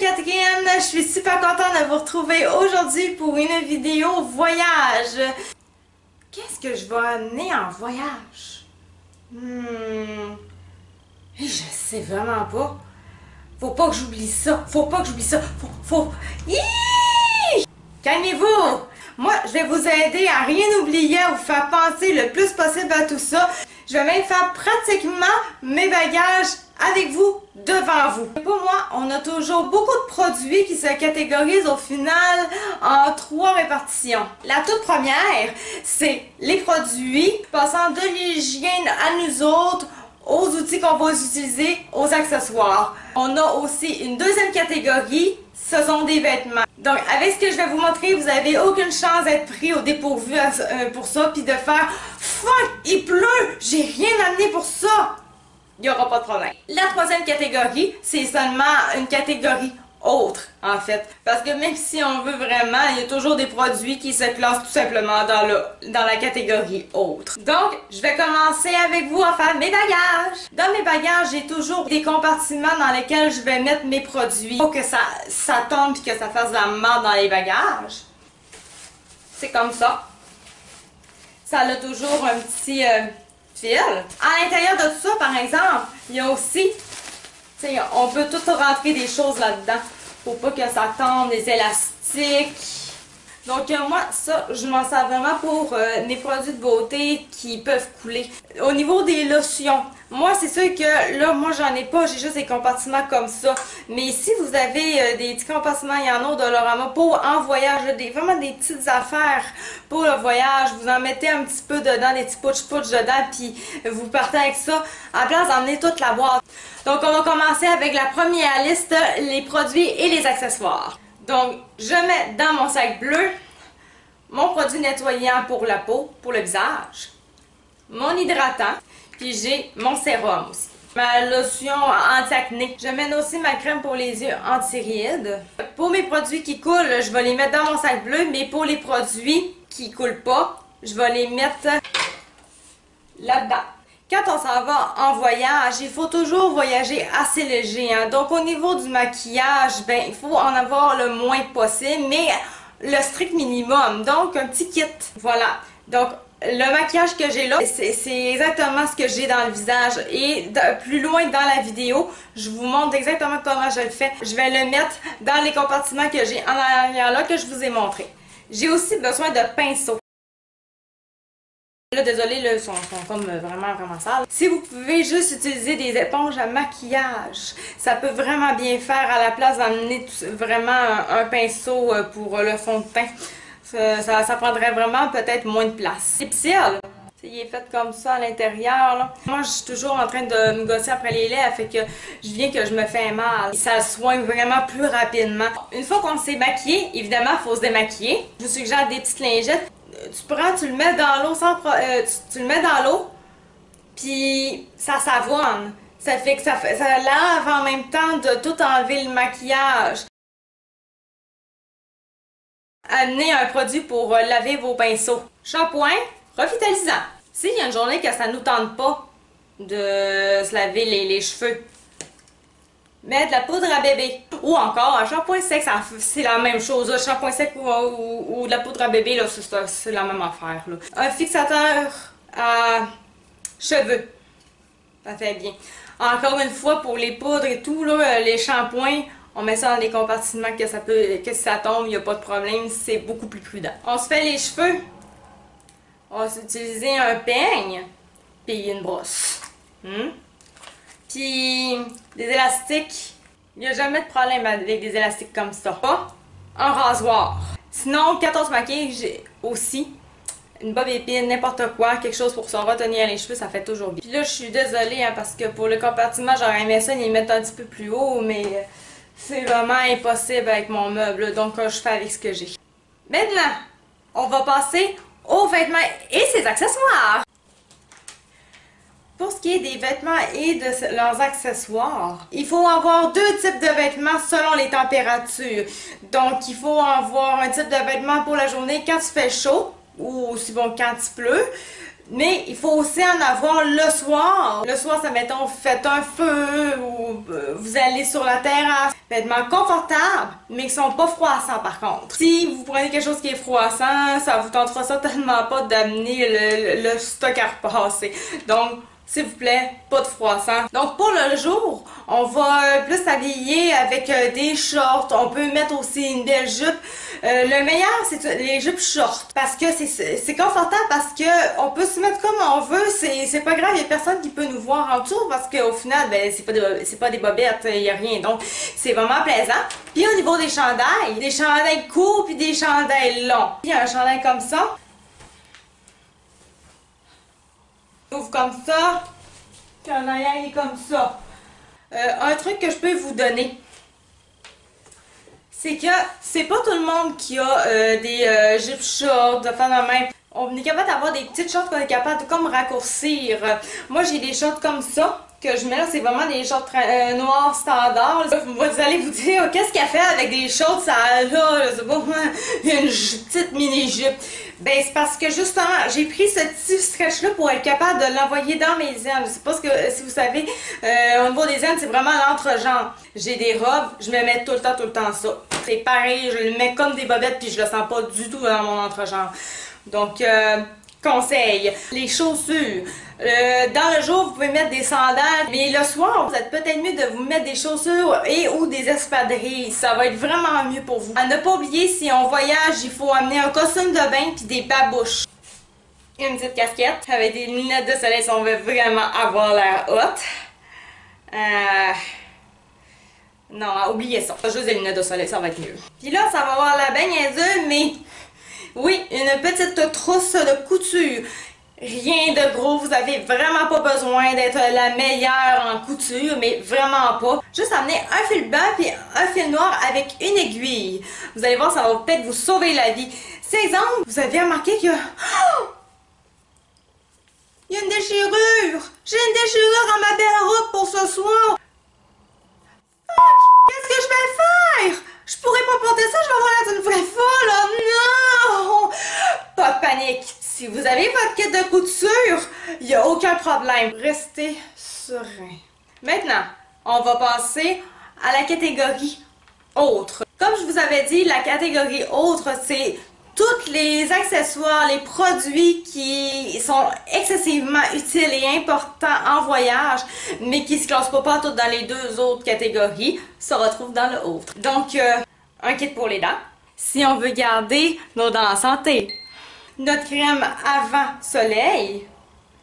Catherine, je suis super contente de vous retrouver aujourd'hui pour une vidéo voyage. Qu'est-ce que je vais amener en voyage? Je sais vraiment pas. Faut pas que j'oublie ça. Hiiii! Calmez-vous! Moi, je vais vous aider à rien oublier, à vous faire penser le plus possible à tout ça. Je vais même faire pratiquement mes bagages avec vous, devant vous. Pour moi, on a toujours beaucoup de produits qui se catégorisent au final en 3 répartitions. La toute première, c'est les produits passant de l'hygiène à nous autres, aux outils qu'on va utiliser, aux accessoires. On a aussi une deuxième catégorie, ce sont des vêtements. Donc, avec ce que je vais vous montrer, vous n'avez aucune chance d'être pris au dépourvu pour ça, puis de faire « Fuck, il pleut, j'ai rien amené pour ça ». Il n'y aura pas de problème. La troisième catégorie, c'est seulement une catégorie autre, en fait. Parce que même si on veut vraiment, il y a toujours des produits qui se classent tout simplement dans la catégorie autre. Donc, je vais commencer avec vous à faire mes bagages. Dans mes bagages, j'ai toujours des compartiments dans lesquels je vais mettre mes produits pour que ça tombe et que ça fasse de la merde dans les bagages. C'est comme ça. Ça a toujours un petit fil. À l'intérieur de tout ça, par exemple, il y a aussi, on peut tout rentrer des choses là-dedans. Pour pas que ça tombe, des élastiques. Donc moi, ça, je m'en sers vraiment pour mes produits de beauté qui peuvent couler. Au niveau des lotions, moi c'est sûr que là, moi j'en ai pas, j'ai juste des compartiments comme ça. Mais si vous avez des petits compartiments, il y en a au Dollarama pour en voyage, vraiment des petites affaires pour le voyage. Vous en mettez un petit peu dedans, des petits pouch dedans, puis vous partez avec ça, à la place d'emmener toute la boîte. Donc on va commencer avec la première liste, les produits et les accessoires. Donc, je mets dans mon sac bleu mon produit nettoyant pour la peau, pour le visage, mon hydratant, puis j'ai mon sérum aussi. Ma lotion anti-acné. Je mets aussi ma crème pour les yeux anti-rides. Pour mes produits qui coulent, je vais les mettre dans mon sac bleu, mais pour les produits qui coulent pas, je vais les mettre là-dedans. Quand on s'en va en voyage, il faut toujours voyager assez léger. Donc au niveau du maquillage, il faut en avoir le moins possible, mais le strict minimum. Donc un petit kit. Voilà. Donc le maquillage que j'ai là, c'est exactement ce que j'ai dans le visage. Et plus loin dans la vidéo, je vous montre exactement comment je le fais. Je vais le mettre dans les compartiments que j'ai en arrière là, que je vous ai montré. J'ai aussi besoin de pinceaux. Là, désolé, là, ils sont comme vraiment sales. Si vous pouvez juste utiliser des éponges à maquillage, ça peut vraiment bien faire à la place d'emmener vraiment un pinceau pour le fond de teint. Ça prendrait vraiment peut-être moins de place. C'est pixel. Il est fait comme ça à l'intérieur. Moi, je suis toujours en train de me gosser après les laits, fait que je viens que je me fais mal. Et ça soigne vraiment plus rapidement. Une fois qu'on s'est maquillé, évidemment, il faut se démaquiller. Je vous suggère des petites lingettes. Tu le mets dans l'eau tu le mets dans l'eau, puis ça savonne. Ça fait que ça lave en même temps de tout enlever le maquillage. Amenez un produit pour laver vos pinceaux. Shampoing revitalisant. S'il y a une journée que ça nous tente pas de se laver les cheveux, mettre de la poudre à bébé. Ou encore un shampoing sec, c'est la même chose. Un shampoing sec ou de la poudre à bébé, c'est la même affaire. Là. Un fixateur à cheveux. Ça fait bien. Encore une fois, pour les poudres et tout, là, les shampoings, on met ça dans les compartiments que si ça tombe, il n'y a pas de problème. C'est beaucoup plus prudent. On se fait les cheveux. On va utiliser un peigne puis une brosse. Puis des élastiques, il n'y a jamais de problème avec des élastiques comme ça. Pas un rasoir. Sinon, quand on se maquille, j'ai aussi une bob épine, n'importe quoi, quelque chose pour se retenir les cheveux, ça fait toujours bien. Puis là, je suis désolée parce que pour le compartiment, j'aurais aimé ça les mettre un petit peu plus haut, mais c'est vraiment impossible avec mon meuble, donc je fais avec ce que j'ai. Maintenant, on va passer aux vêtements et ses accessoires. Pour ce qui est des vêtements et de leurs accessoires, il faut avoir 2 types de vêtements selon les températures. Donc, il faut avoir un type de vêtement pour la journée quand il fait chaud, ou aussi bon quand il pleut. Mais il faut aussi en avoir le soir. Le soir, ça mettons, vous faites un feu ou vous allez sur la terrasse. Vêtements confortables, mais qui sont pas froissants par contre. Si vous prenez quelque chose qui est froissant, ça vous tentera certainement pas d'amener le stock à repasser. Donc, s'il vous plaît, pas de froissant. Donc pour le jour, on va plus s'habiller avec des shorts. On peut mettre aussi une belle jupe. Le meilleur, c'est les jupes shorts. Parce que c'est confortable, parce que on peut se mettre comme on veut. C'est pas grave, il y a personne qui peut nous voir en dessous. Parce qu'au final, ben, c'est pas des bobettes, il y a rien. Donc c'est vraiment plaisant. Puis au niveau des chandails courts puis des chandails longs. Il y a un chandail comme ça. Ouvre comme ça, puis en arrière il est comme ça. Un truc que je peux vous donner, c'est que c'est pas tout le monde qui a des jupes shorts, de faire de même. On est capable d'avoir des petites shorts qu'on est capable de comme raccourcir. Moi j'ai des shorts comme ça que je mets là, c'est vraiment des shorts noirs standards. Vous allez vous dire, qu'est-ce qu'elle fait avec des shorts ça là, c'est pas une petite mini-jupe. Ben c'est parce que justement, j'ai pris ce petit stretch là pour être capable de l'envoyer dans mes ailes. Je sais pas si vous savez, au niveau des ailes, c'est vraiment l'entrejambe. J'ai des robes, je me mets tout le temps ça. C'est pareil, je le mets comme des bobettes puis je le sens pas du tout dans mon entrejambe. Donc, conseil, les chaussures. Dans le jour, vous pouvez mettre des sandales, mais le soir, vous êtes peut-être mieux de vous mettre des chaussures et ou des espadrilles. Ça va être vraiment mieux pour vous. À ne pas oublier, si on voyage, il faut amener un costume de bain puis des babouches. Une petite casquette avec des lunettes de soleil si on veut vraiment avoir l'air hot. Non, oubliez ça. Juste des lunettes de soleil, ça va être mieux. Puis là, ça va avoir la baignade, mais oui, une petite trousse de couture. Rien de gros, vous avez vraiment pas besoin d'être la meilleure en couture, mais vraiment pas. Juste amener un fil blanc puis un fil noir avec une aiguille. Vous allez voir, ça va peut-être vous sauver la vie. C'est exemple, vous avez remarqué que... Oh! Il y a une déchirure! J'ai une déchirure dans ma belle robe pour ce soir! Qu'est-ce que je vais faire? Je pourrais pas porter ça, je vais avoir l'air d'une vraie folle! Oh non! Pas de panique! Si vous avez votre kit de couture, il n'y a aucun problème. Restez serein. Maintenant, on va passer à la catégorie autre. Comme je vous avais dit, la catégorie autre, c'est tous les accessoires, les produits qui sont excessivement utiles et importants en voyage, mais qui ne se classent pas partout dans les deux autres catégories, se retrouvent dans le autre. Donc, un kit pour les dents, si on veut garder nos dents en santé. Notre crème avant soleil,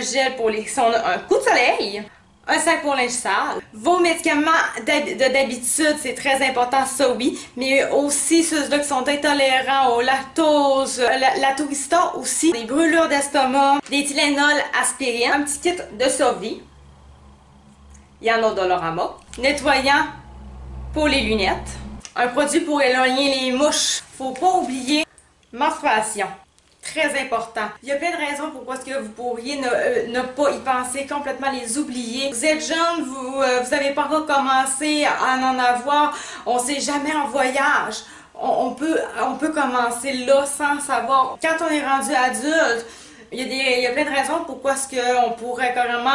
gel pour les si on a un coup de soleil, un sac pour linge sale, vos médicaments d'habitude, c'est très important, ça oui, mais aussi ceux-là qui sont intolérants au lactose, la tourista aussi, des brûlures d'estomac, des Tylenol, aspirine, un petit kit de survie, il y en a au Dollarama, nettoyant pour les lunettes, un produit pour éloigner les mouches, faut pas oublier menstruation. Très important. Il y a plein de raisons pourquoi est-ce que vous pourriez ne pas y penser, complètement les oublier. Vous êtes jeune, vous avez pas encore commencé à en avoir, on sait jamais en voyage. On peut commencer là sans savoir. Quand on est rendu adulte, il y a plein de raisons pourquoi est-ce qu'on pourrait carrément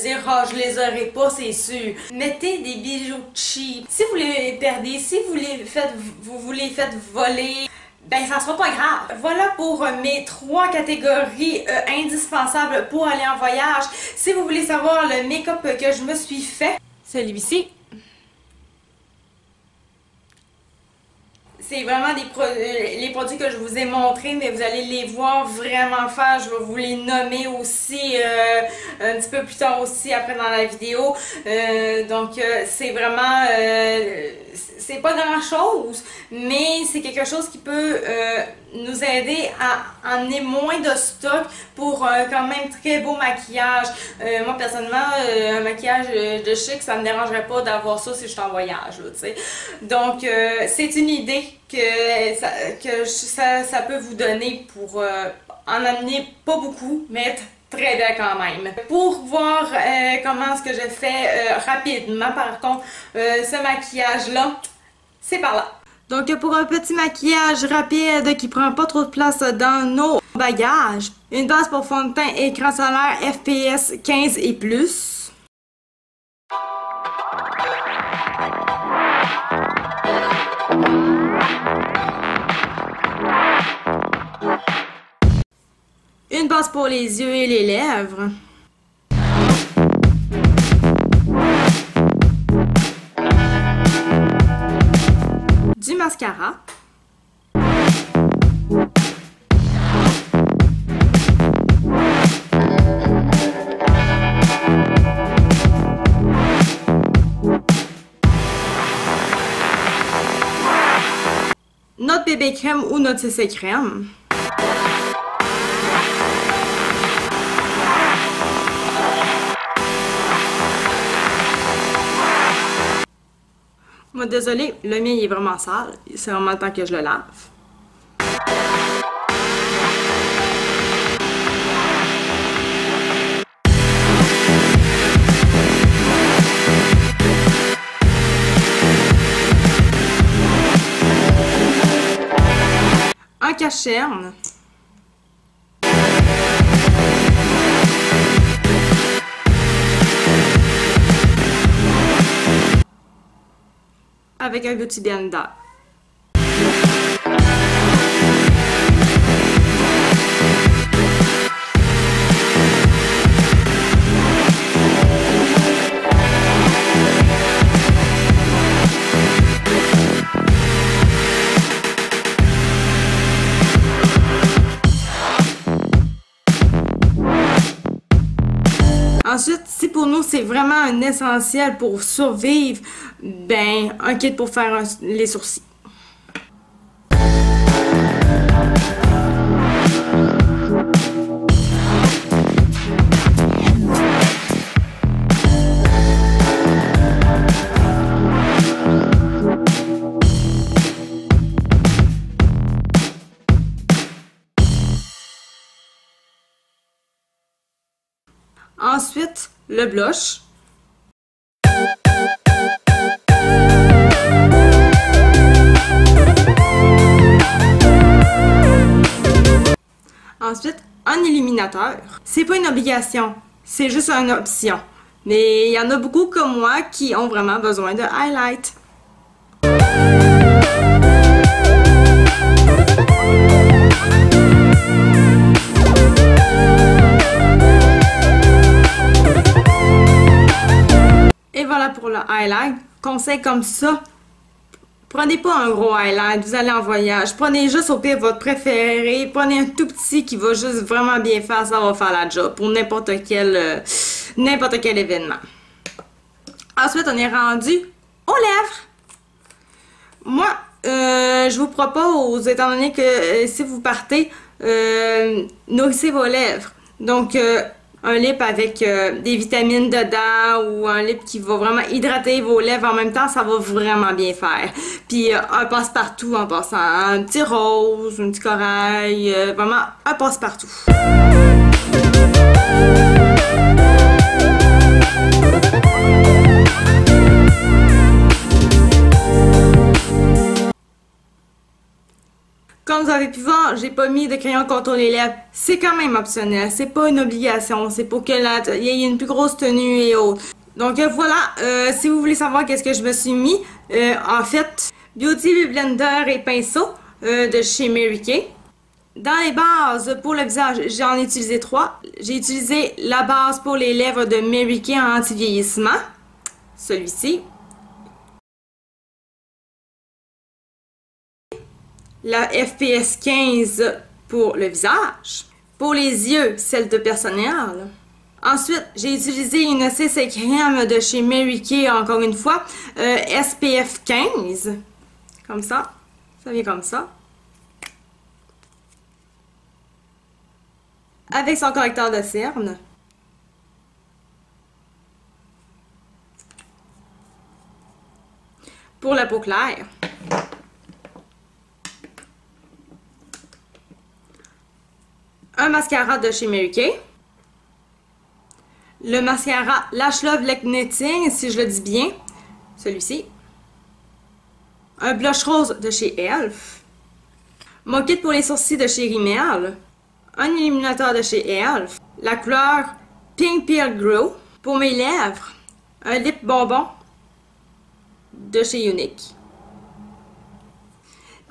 dire « Ah, je les aurais pas, c'est sûr ». Mettez des bijoux cheap. Si vous les perdez, si vous les faites voler, ben ça sera pas grave. Voilà pour mes 3 catégories indispensables pour aller en voyage. Si vous voulez savoir le make-up que je me suis fait, celui-ci. C'est vraiment les produits que je vous ai montrés, mais vous allez les voir vraiment faire. Je vais vous les nommer aussi un petit peu plus tard aussi après dans la vidéo. Donc c'est vraiment... c'est pas grand chose, mais c'est quelque chose qui peut nous aider à emmener moins de stock pour quand même très beau maquillage. Moi personnellement, un maquillage de chic, ça me dérangerait pas d'avoir ça si je suis en voyage, tu sais. Donc c'est une idée que ça peut vous donner pour en amener pas beaucoup, mais être très bien quand même. Pour voir comment est-ce que je fais rapidement, par contre, ce maquillage-là, c'est par là. Donc pour un petit maquillage rapide qui prend pas trop de place dans nos Bagage, une base pour fond de teint écran solaire FPS 15 et plus. Une base pour les yeux et les lèvres. Du mascara. Notre bébé crème ou notre CC crème. Moi, désolée, le mien il est vraiment sale. C'est vraiment le temps que je le lave. Un cache-cerne. Avec un Beauty Blender. Ensuite, si pour nous c'est vraiment un essentiel pour survivre, ben un kit pour faire les sourcils. Ensuite, le blush. Ensuite, un illuminateur. C'est pas une obligation, c'est juste une option. Mais il y en a beaucoup comme moi qui ont vraiment besoin de highlight. Et voilà pour le highlight. Conseil comme ça, prenez pas un gros highlight, vous allez en voyage. Prenez juste au pire votre préféré. Prenez un tout petit qui va juste vraiment bien faire, ça va faire la job pour n'importe quel événement. Ensuite, on est rendu aux lèvres. Moi, je vous propose, étant donné que si vous partez, nourrissez vos lèvres. Donc, un lip avec des vitamines dedans ou un lip qui va vraiment hydrater vos lèvres en même temps, ça va vraiment bien faire. Puis un passe-partout en passant, un petit rose, un petit corail, vraiment un passe-partout. Comme vous avez pu voir, j'ai pas mis de crayon contour les lèvres. C'est quand même optionnel, c'est pas une obligation, c'est pour que il y ait une plus grosse tenue et autres. Donc voilà, si vous voulez savoir qu'est-ce que je me suis mis, en fait, Beauty Blender et pinceau de chez Mary Kay. Dans les bases pour le visage, j'en ai utilisé 3. J'ai utilisé la base pour les lèvres de Mary Kay en anti-vieillissement, celui-ci. La FPS 15 pour le visage. Pour les yeux, celle de Personnel. Ensuite, j'ai utilisé une CC crème de chez Mary Kay, encore une fois, SPF 15. Comme ça. Ça vient comme ça. Avec son correcteur de cerne. Pour la peau claire. Un mascara de chez Mary Kay. Le mascara Lash Love Knitting, si je le dis bien. Celui-ci. Un blush rose de chez Elf. Mon kit pour les sourcils de chez Rimmel. un illuminateur de chez Elf, la couleur Pink Peel Glow. Pour mes lèvres, un lip bonbon de chez Unique.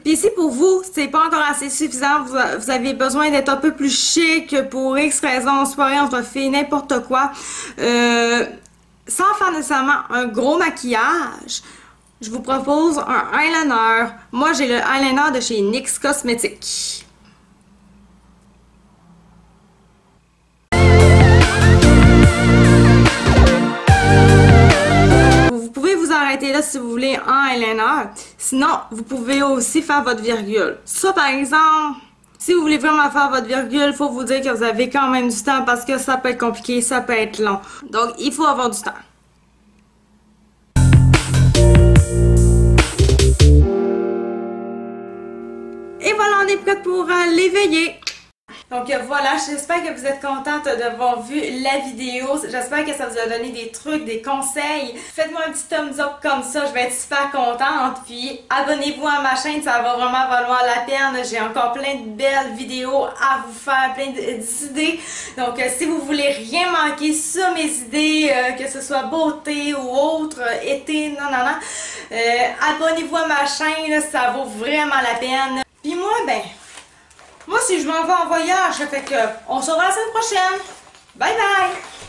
Puis si pour vous, c'est pas encore assez suffisant, vous avez besoin d'être un peu plus chic pour X raisons, soirée, entre filles, n'importe quoi, sans faire nécessairement un gros maquillage, je vous propose un eyeliner. Moi, j'ai le eyeliner de chez NYX Cosmetics. Vous pouvez vous arrêter là si vous voulez un eyeliner. Sinon, vous pouvez aussi faire votre virgule. Ça, par exemple, si vous voulez vraiment faire votre virgule, il faut vous dire que vous avez quand même du temps parce que ça peut être compliqué, ça peut être long. Donc, il faut avoir du temps. Et voilà, on est prêt pour l'éveiller. Donc voilà, j'espère que vous êtes contente d'avoir vu la vidéo. J'espère que ça vous a donné des trucs, des conseils. Faites-moi un petit thumbs up comme ça, je vais être super contente. Puis abonnez-vous à ma chaîne, ça va vraiment valoir la peine. J'ai encore plein de belles vidéos à vous faire, plein d'idées. Donc si vous voulez rien manquer sur mes idées, que ce soit beauté ou autre, été, non, abonnez-vous à ma chaîne, ça vaut vraiment la peine. Puis moi, moi, si je m'en vais en voyage, ça fait que on se revoit la semaine prochaine. Bye bye!